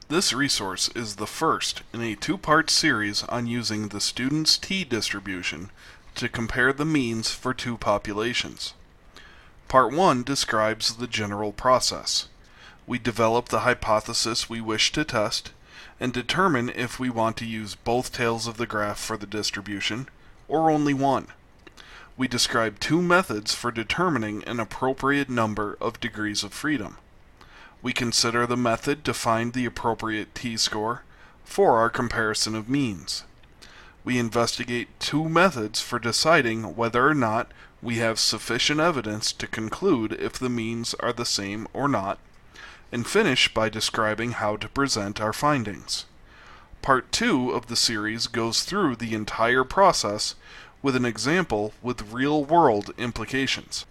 This resource is the first in a two-part series on using the student's t-distribution to compare the means for two populations. Part 1 describes the general process. We develop the hypothesis we wish to test and determine if we want to use both tails of the graph for the distribution or only one. We describe two methods for determining an appropriate number of degrees of freedom. We consider the method to find the appropriate t-score for our comparison of means. We investigate two methods for deciding whether or not we have sufficient evidence to conclude if the means are the same or not, and finish by describing how to present our findings. Part 2 of the series goes through the entire process with an example with real-world implications.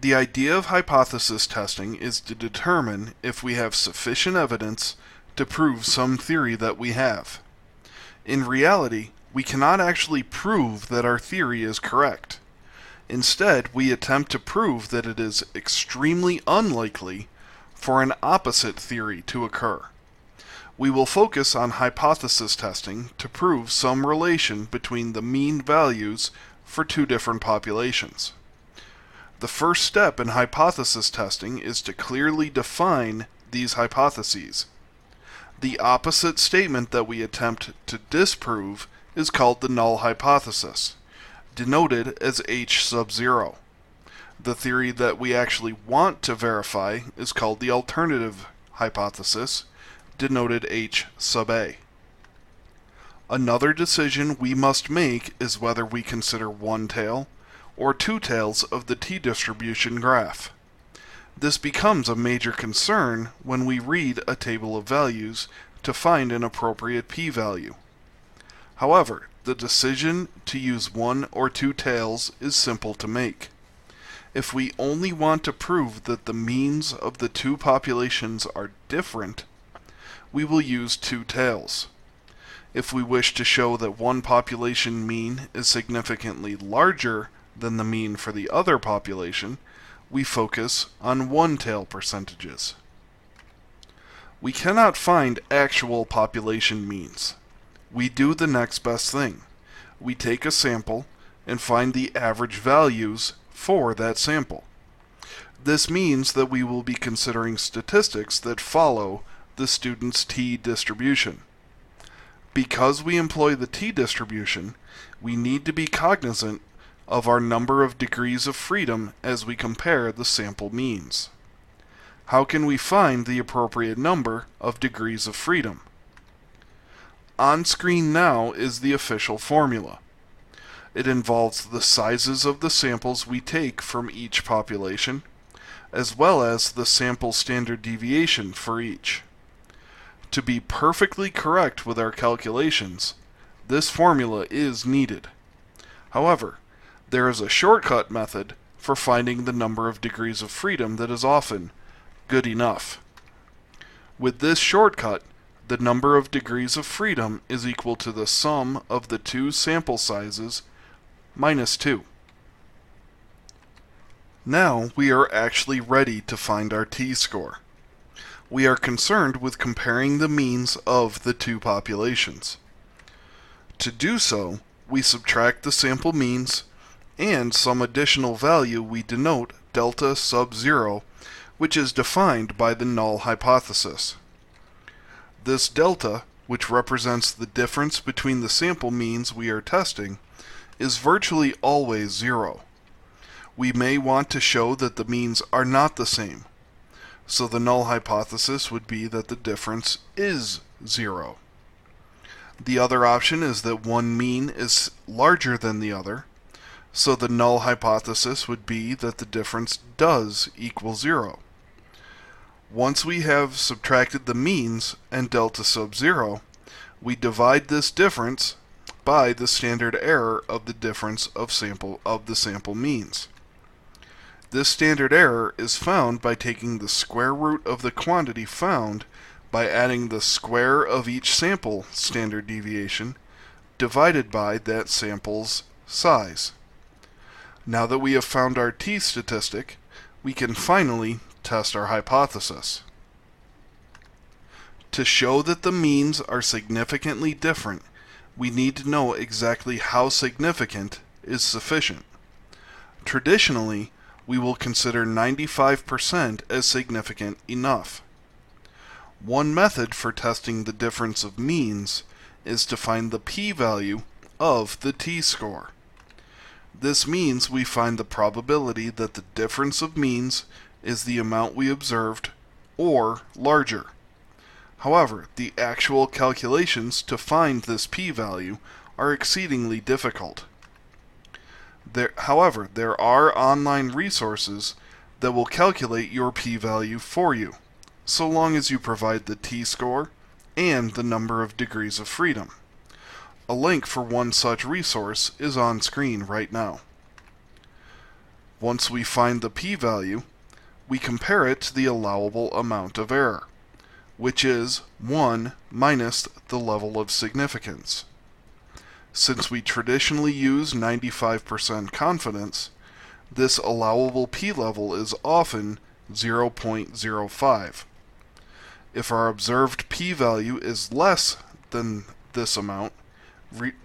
The idea of hypothesis testing is to determine if we have sufficient evidence to prove some theory that we have. In reality, we cannot actually prove that our theory is correct. Instead, we attempt to prove that it is extremely unlikely for an opposite theory to occur. We will focus on hypothesis testing to prove some relation between the mean values for two different populations. The first step in hypothesis testing is to clearly define these hypotheses. The opposite statement that we attempt to disprove is called the null hypothesis, denoted as H sub 0. The theory that we actually want to verify is called the alternative hypothesis, denoted H sub A. Another decision we must make is whether we consider one tail or two tails of the t-distribution graph. This becomes a major concern when we read a table of values to find an appropriate p-value. However, the decision to use one or two tails is simple to make. If we only want to prove that the means of the two populations are different, we will use two tails. If we wish to show that one population mean is significantly larger than the mean for the other population, we focus on one-tail percentages. We cannot find actual population means. We do the next best thing. We take a sample and find the average values for that sample. This means that we will be considering statistics that follow the student's t-distribution. Because we employ the t-distribution, we need to be cognizant of our number of degrees of freedom as we compare the sample means. How can we find the appropriate number of degrees of freedom? On screen now is the official formula. It involves the sizes of the samples we take from each population, as well as the sample standard deviation for each. To be perfectly correct with our calculations, this formula is needed. However, there is a shortcut method for finding the number of degrees of freedom that is often good enough. With this shortcut, the number of degrees of freedom is equal to the sum of the two sample sizes minus 2. Now we are actually ready to find our t-score. We are concerned with comparing the means of the two populations. To do so, we subtract the sample means and some additional value we denote delta sub 0, which is defined by the null hypothesis. This delta, which represents the difference between the sample means we are testing, is virtually always 0. We may want to show that the means are not the same, so the null hypothesis would be that the difference is 0. The other option is that one mean is larger than the other, so the null hypothesis would be that the difference does equal 0. Once we have subtracted the means and delta sub 0, we divide this difference by the standard error of the difference of the sample means. This standard error is found by taking the square root of the quantity found by adding the square of each sample standard deviation divided by that sample's size. Now that we have found our t-statistic, we can finally test our hypothesis. To show that the means are significantly different, we need to know exactly how significant is sufficient. Traditionally, we will consider 95% as significant enough. One method for testing the difference of means is to find the p-value of the t-score. This means we find the probability that the difference of means is the amount we observed or larger. However, the actual calculations to find this p-value are exceedingly difficult. However, there are online resources that will calculate your p-value for you, so long as you provide the t-score and the number of degrees of freedom. A link for one such resource is on screen right now. Once we find the p-value, we compare it to the allowable amount of error, which is 1 minus the level of significance. Since we traditionally use 95% confidence, this allowable p-level is often 0.05. If our observed p-value is less than this amount,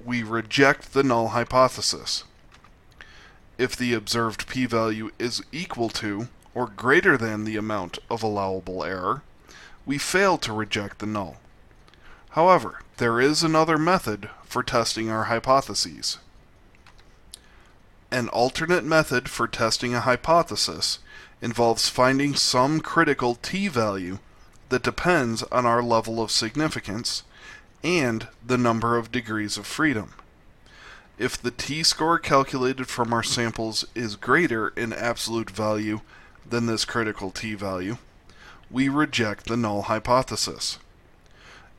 we reject the null hypothesis. If the observed p-value is equal to or greater than the amount of allowable error, we fail to reject the null. However, there is another method for testing our hypotheses. An alternate method for testing a hypothesis involves finding some critical t-value that depends on our level of significance and the number of degrees of freedom. If the t-score calculated from our samples is greater in absolute value than this critical t-value, we reject the null hypothesis.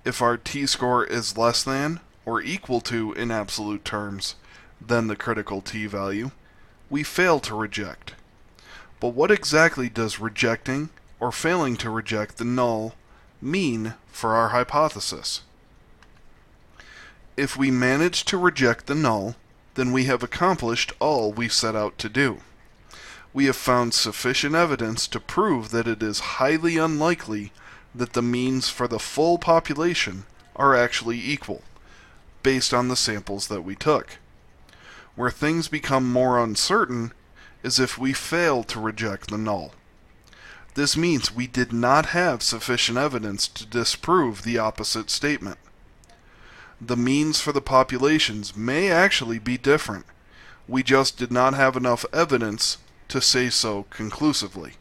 If our t-score is less than or equal to in absolute terms than the critical t-value, we fail to reject. But what exactly does rejecting or failing to reject the null mean for our hypothesis? If we manage to reject the null, then we have accomplished all we set out to do. We have found sufficient evidence to prove that it is highly unlikely that the means for the full population are actually equal, based on the samples that we took. Where things become more uncertain is if we fail to reject the null. This means we did not have sufficient evidence to disprove the opposite statement. The means for the populations may actually be different. We just did not have enough evidence to say so conclusively.